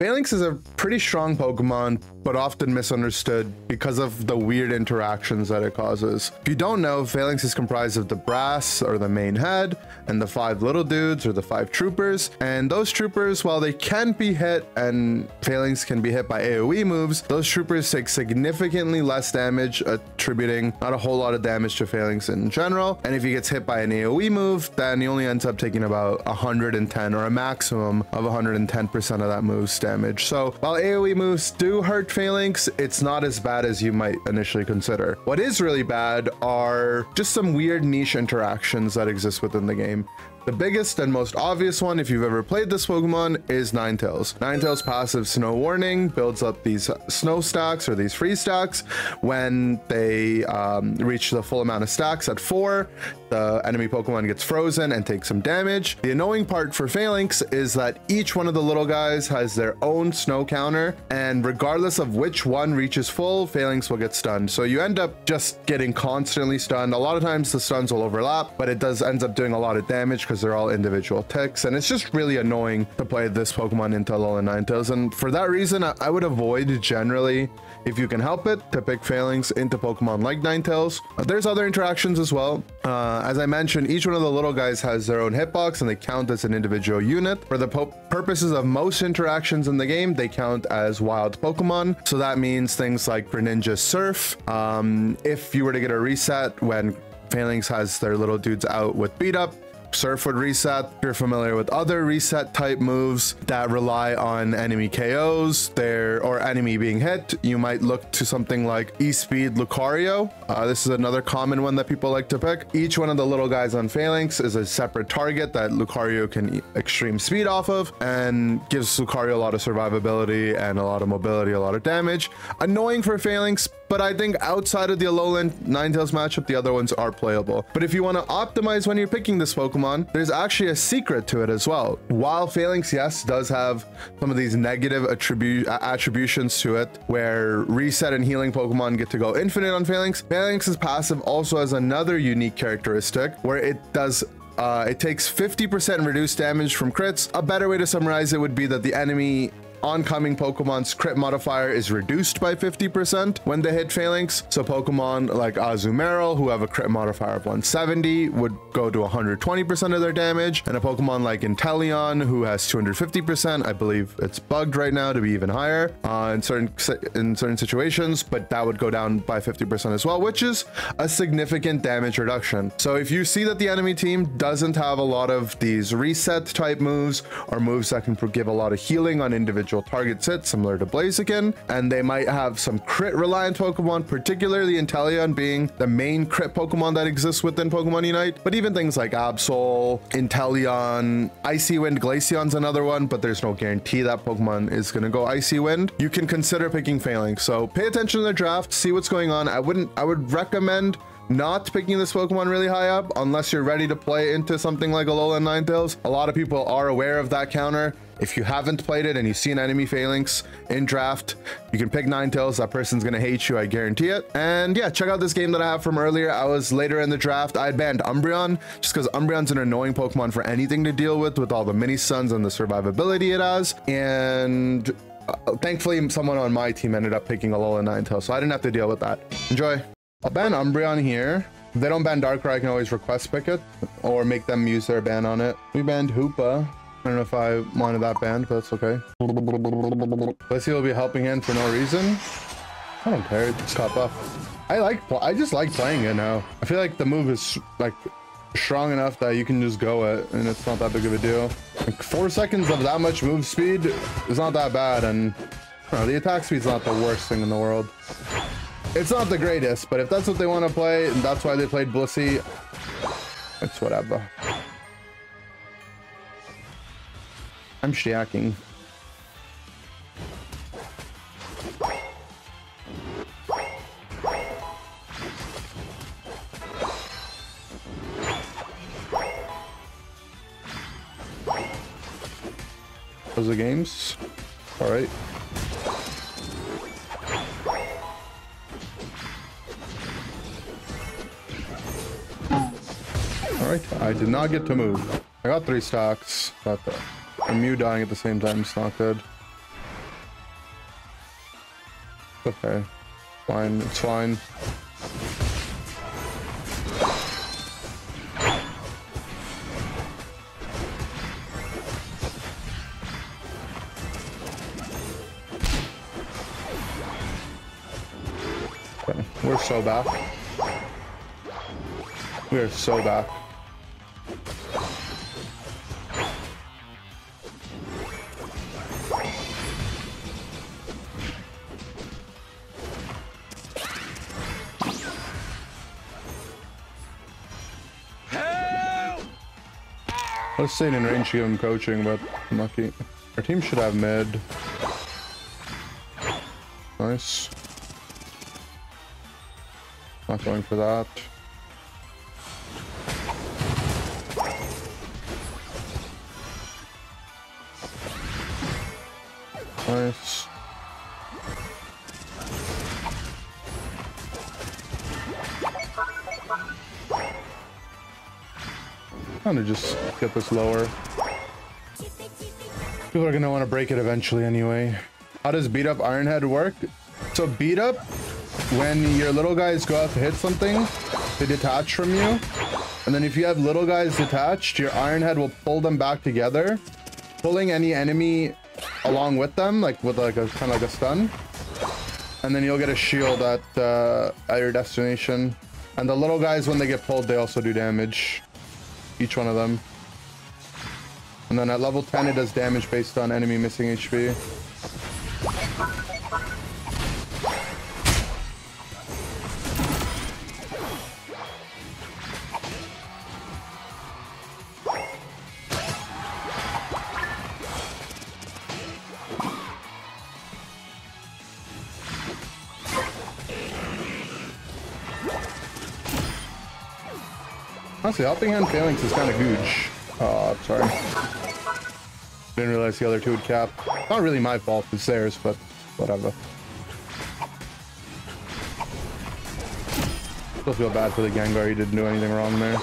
Falinks is a pretty strong Pokemon, but often misunderstood because of the weird interactions that it causes. If you don't know, Falinks is comprised of the brass, or the main head, and the 5 little dudes, or the 5 troopers. And those troopers, while they can be hit and Falinks can be hit by AoE moves, those troopers take significantly less damage, attributing not a whole lot of damage to Falinks in general. And if he gets hit by an AoE move, then he only ends up taking about 110, or a maximum of 110% of that move's damage. So while AoE moves do hurt Falinks, it's not as bad as you might initially consider. What is really bad are just some weird niche interactions that exist within the game. The biggest and most obvious one, if you've ever played this Pokemon, is Ninetales. Ninetales' passive Snow Warning builds up these snow stacks, or these free stacks. When they reach the full amount of stacks at 4, the enemy Pokemon gets frozen and takes some damage. The annoying part for Falinks is that each one of the little guys has their own snow counter, and regardless of which one reaches full, Falinks will get stunned. So you end up just getting constantly stunned. A lot of times the stuns will overlap, but it ends up doing a lot of damage because they're all individual ticks, and it's just really annoying to play this Pokemon into Alolan Ninetales. And for that reason, I would avoid generally, if you can help it, to pick Falinks into Pokemon like Ninetales. There's other interactions as well. As I mentioned, each one of the little guys has their own hitbox, and they count as an individual unit. For the purposes of most interactions in the game, they count as wild Pokemon. So that means things like Greninja's Surf. If you were to get a reset when Falinks has their little dudes out with Beat Up, Surf would reset. If you're familiar with other reset type moves that rely on enemy KOs or enemy being hit, you might look to something like E-Speed Lucario. This is another common one that people like to pick. Each one of the little guys on Falinks is a separate target that Lucario can extreme speed off of, and gives Lucario a lot of survivability and a lot of mobility, a lot of damage. Annoying for Falinks, but I think outside of the Alolan Ninetales matchup, the other ones are playable. But if you want to optimize when you're picking this Pokemon, there's actually a secret to it as well. While Falinks, yes, does have some of these negative attributions to it, where reset and healing Pokemon get to go infinite on Falinks, Falinks' passive also has another unique characteristic where it takes 50% reduced damage from crits. A better way to summarize it would be that the enemy oncoming Pokemon's crit modifier is reduced by 50% when they hit Falinks. So Pokemon like Azumarill, who have a crit modifier of 170, would go to 120% of their damage, and a Pokemon like Inteleon, who has 250%, I believe it's bugged right now to be even higher in certain situations, but that would go down by 50% as well, which is a significant damage reduction. So if you see that the enemy team doesn't have a lot of these reset type moves, or moves that can give a lot of healing on individual targets hit, similar to Blaziken, and they might have some crit reliant Pokemon, particularly Inteleon being the main crit Pokemon that exists within Pokemon Unite. But even things like Absol, Inteleon, Icy Wind, Glaceon's another one, but there's no guarantee that Pokemon is going to go Icy Wind. You can consider picking Falinks. So pay attention to the draft, see what's going on. I would recommend not picking this Pokemon really high up unless you're ready to play into something like Alolan Ninetales. A lot of people are aware of that counter. If you haven't played it and you see an enemy Falinks in draft, you can pick Ninetales. That person's gonna hate you, I guarantee it. And yeah, check out this game that I have from earlier. I was later in the draft. I had banned Umbreon just because Umbreon's an annoying Pokemon for anything to deal with all the mini stuns and the survivability it has. And thankfully, someone on my team ended up picking Alolan Ninetales, so I didn't have to deal with that. Enjoy. I'll ban Umbreon here. If they don't ban Darkrai, I can always request pick it or make them use their ban on it. We banned Hoopa. I don't know if I wanted that banned, but that's okay. Blissey will be a helping hand for no reason. I don't care, just got buff. I just like playing it now. I feel like the move is like strong enough that you can just go it and it's not that big of a deal. Like 4 seconds of that much move speed is not that bad, and I don't know, the attack speed's not the worst thing in the world. It's not the greatest, but if that's what they want to play and that's why they played Blissey, it's whatever. I'm shacking. Those are games. All right. All right. I did not get to move. I got 3 stocks. Got that. And Mew dying at the same time is not good. Okay, fine, it's fine. Okay, we're so back. We are so back. I was staying in range to give him coaching, but I'm lucky. Our team should have mid. Nice. Not going for that. Nice. I'm gonna just get this lower. People are gonna want to break it eventually anyway. How does beat up Ironhead work? So beat up, when your little guys go out to hit something, they detach from you. And then if you have little guys detached, your Ironhead will pull them back together, pulling any enemy along with them, like with like a kind of like a stun. And then you'll get a shield at your destination. And the little guys, when they get pulled, they also do damage. Each one of them. And then at level 10, it does damage based on enemy missing HP. Honestly, helping hand Falinks is kind of gooch. Oh, sorry. Didn't realize the other two would cap. Not really my fault, it's theirs, but whatever. Still feel bad for the Gengar, he didn't do anything wrong there.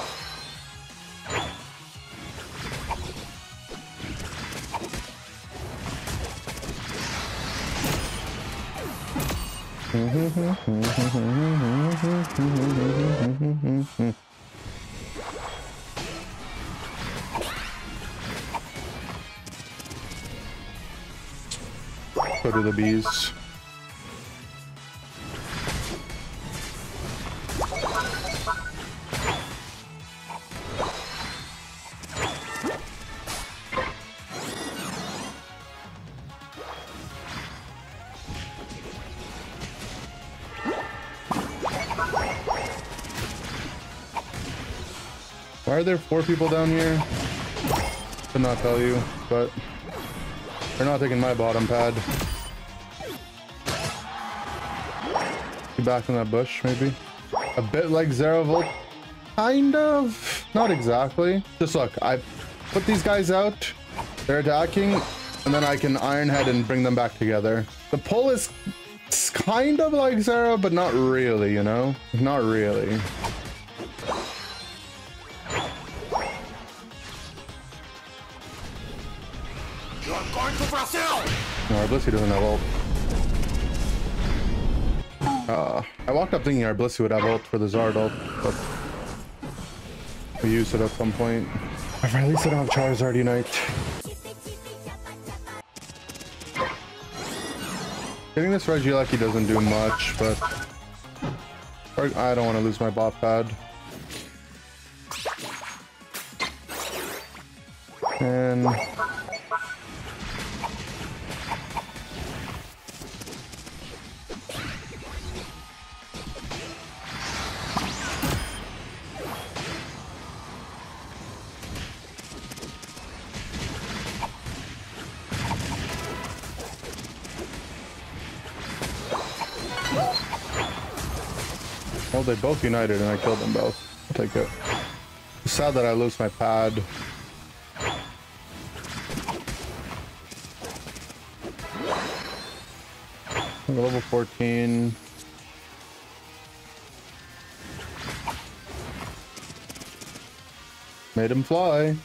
Go to the bees. Why are there 4 people down here? Could not tell you, but they're not taking my bottom pad. Back in that bush, maybe a bit like Zero Volt, kind of, not exactly. Just look, I put these guys out, they're attacking, and then I can Ironhead and bring them back together. The pull is kind of like Zero, but not really, you know, not really. You're going to Brazil. No, our Blissey doesn't have ult. I walked up thinking our Blissey would have ult for the Zard ult, but we used it at some point. At least I don't have Charizard Unite. Getting this Regieleki doesn't do much, but I don't want to lose my bot pad. And well, they both united and I killed them both. I'll take it. It's sad that I lose my pad. Level 14. Made him fly.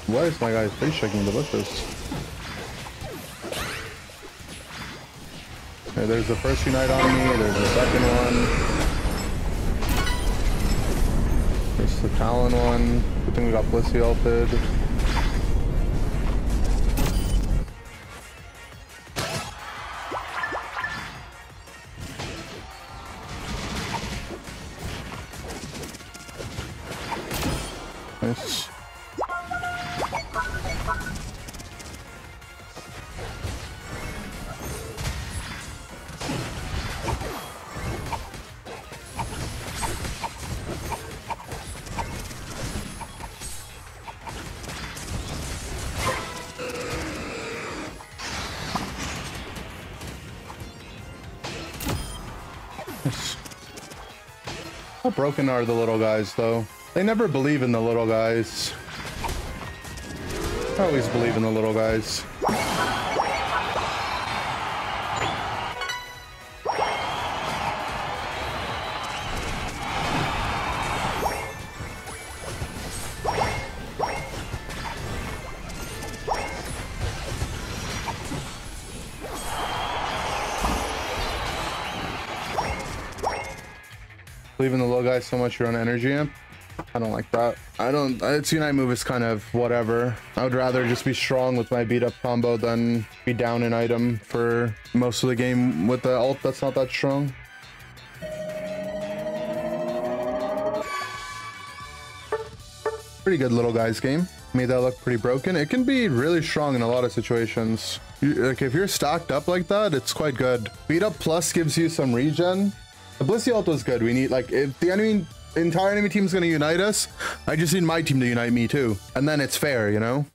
Why is my guy face checking the bushes? Okay, there's the first unite on me, there's the second one. There's the Talon one. Good thing we got Blissey ulted. Nice. How broken are the little guys, though? They never believe in the little guys. I always believe in the little guys. Believe in the little guys so much you're on energy amp. I don't like that. Its unite move is kind of whatever. I would rather just be strong with my beat up combo than be down an item for most of the game with the ult that's not that strong. Pretty good little guys game. Made that look pretty broken. It can be really strong in a lot of situations. Like if you're stacked up like that, it's quite good. Beat up plus gives you some regen. The Blissey ult was good. We need, like, if the entire enemy team is going to unite us, I just need my team to unite me too. And then it's fair, you know?